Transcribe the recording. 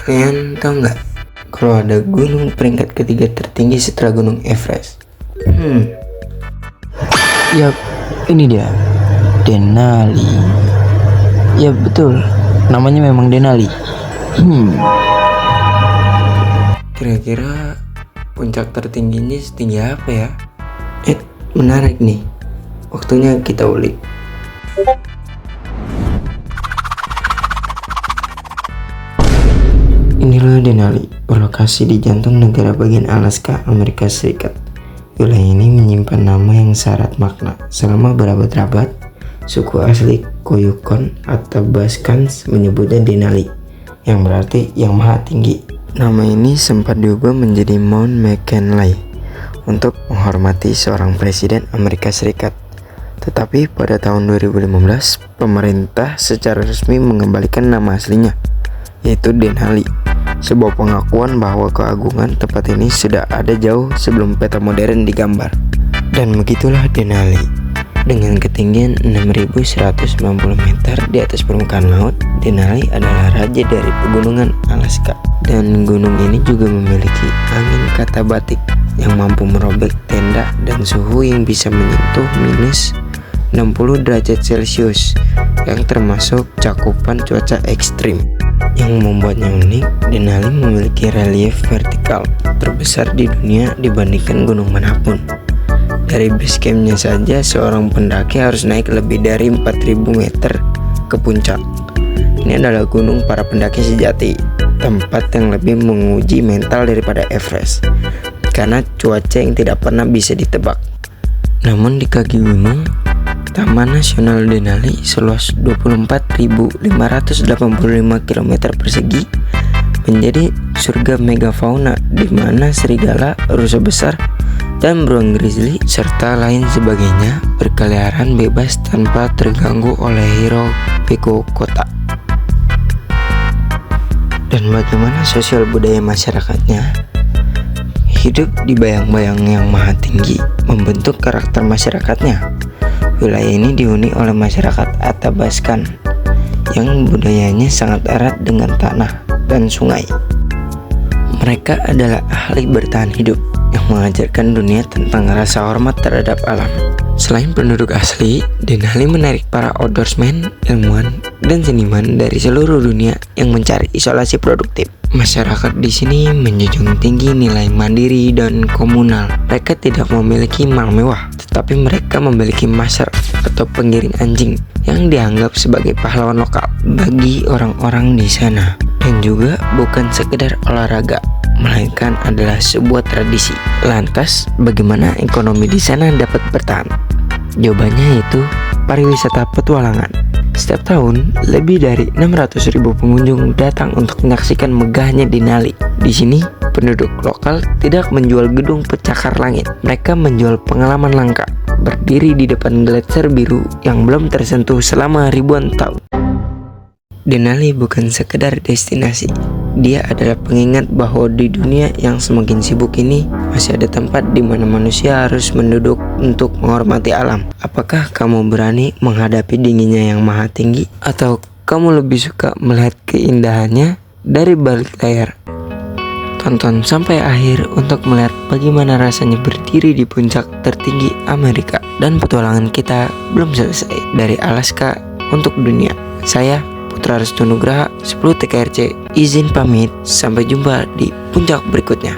Kalian tahu nggak kalau ada gunung peringkat ketiga tertinggi setelah Gunung Everest? Yap, ini dia, Denali. Ya betul, namanya memang Denali. Kira-kira puncak tertingginya setinggi apa ya? Menarik nih. Waktunya kita ulik. Inilah Denali, berlokasi di jantung negara bagian Alaska, Amerika Serikat. Wilayah ini menyimpan nama yang syarat makna. Selama berabad-abad, suku asli Koyukon atau Baskans menyebutnya Denali, yang berarti yang maha tinggi. Nama ini sempat diubah menjadi Mount McKinley untuk menghormati seorang presiden Amerika Serikat. Tetapi pada tahun 2015, pemerintah secara resmi mengembalikan nama aslinya, yaitu Denali. Sebuah pengakuan bahwa keagungan tempat ini sudah ada jauh sebelum peta modern digambar. Dan begitulah Denali. Dengan ketinggian 6.190 meter di atas permukaan laut, Denali adalah raja dari pegunungan Alaska. Dan gunung ini juga memiliki angin katabatik yang mampu merobek tenda dan suhu yang bisa menyentuh minus 60 derajat Celcius, yang termasuk cakupan cuaca ekstrim. Yang membuatnya unik, Denali memiliki relief vertikal terbesar di dunia dibandingkan gunung manapun. Dari base campnya saja, seorang pendaki harus naik lebih dari 4.000 meter ke puncak. Ini adalah gunung para pendaki sejati, tempat yang lebih menguji mental daripada Everest, karena cuaca yang tidak pernah bisa ditebak. Namun di kaki gunung, Taman Nasional Denali seluas 24.585 km persegi menjadi surga megafauna di mana serigala, rusa besar, dan beruang grizzly serta lain sebagainya berkeliaran bebas tanpa terganggu oleh hiruk pikuk kota. Dan bagaimana sosial budaya masyarakatnya? Hidup di bayang-bayang yang maha tinggi membentuk karakter masyarakatnya. Wilayah ini dihuni oleh masyarakat Athabaskan yang budayanya sangat erat dengan tanah dan sungai. Mereka adalah ahli bertahan hidup yang mengajarkan dunia tentang rasa hormat terhadap alam. Selain penduduk asli, Denali menarik para outdoorsmen, ilmuwan, dan seniman dari seluruh dunia yang mencari isolasi produktif. Masyarakat di sini menjunjung tinggi nilai mandiri dan komunal. Mereka tidak memiliki mal mewah, tetapi mereka memiliki maser atau penggiring anjing yang dianggap sebagai pahlawan lokal bagi orang-orang di sana. Dan juga bukan sekedar olahraga, melainkan adalah sebuah tradisi. Lantas, bagaimana ekonomi di sana dapat bertahan? Jawabannya yaitu pariwisata petualangan. Setiap tahun, lebih dari 600.000 pengunjung datang untuk menyaksikan megahnya Denali. Di sini, penduduk lokal tidak menjual gedung pencakar langit. Mereka menjual pengalaman langka, berdiri di depan gletser biru yang belum tersentuh selama ribuan tahun. Denali bukan sekedar destinasi. Dia adalah pengingat bahwa di dunia yang semakin sibuk ini, masih ada tempat di mana manusia harus menduduk untuk menghormati alam. Apakah kamu berani menghadapi dinginnya yang maha tinggi? Atau kamu lebih suka melihat keindahannya dari balik layar? Tonton sampai akhir untuk melihat bagaimana rasanya berdiri di puncak tertinggi Amerika. Dan petualangan kita belum selesai. Dari Alaska untuk dunia. Saya Putra Restu Nugraha 10 TKRC izin pamit, sampai jumpa di puncak berikutnya.